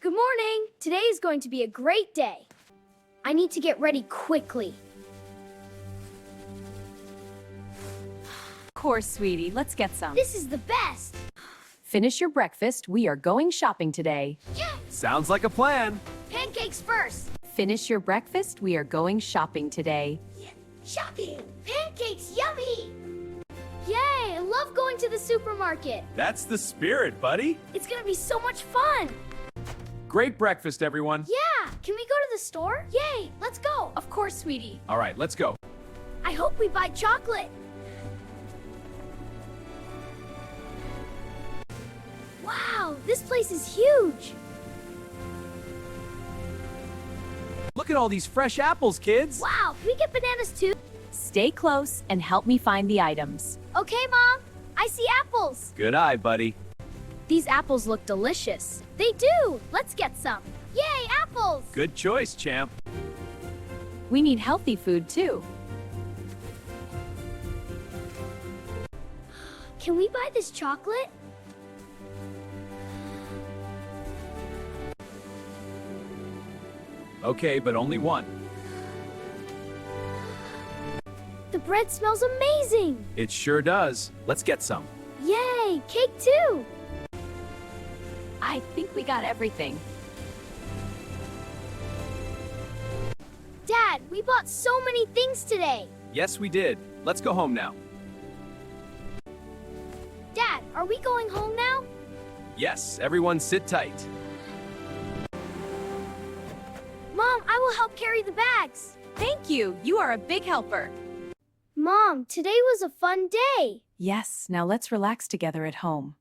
Good morning. Today is going to be a great day. I need to get ready quickly. Of course, sweetie. Let's get some. This is the best. Finish your breakfast. We are going shopping today. Sounds like a plan. Pancakes first. Finish your breakfast. We are going shopping today. Shopping. Pancakes, yummy. Yay, I love going to the supermarket. That's the spirit, buddy. It's gonna be so much fun. Great breakfast, everyone. Yeah, can we go to the store? Yay, let's go. Of course, sweetie. All right, let's go. I hope we buy chocolate. Wow, this place is huge. Look at all these fresh apples, kids. Wow, can we get bananas too? Stay close and help me find the items. Okay, Mom, I see apples. Good eye, buddy. These apples look delicious. They do. Let's get some. Yay, apples! Good choice, champ. We need healthy food too. Can we buy this chocolate? Okay, but only one. The bread smells amazing. It sure does. Let's get some. Yay, cake too. I think we got everything. Dad, we bought so many things today. Yes, we did. Let's go home now. Dad, are we going home now? Yes, everyone sit tight. Mom, I will help carry the bags. Thank you. You are a big helper. Mom, today was a fun day. Yes, now let's relax together at home.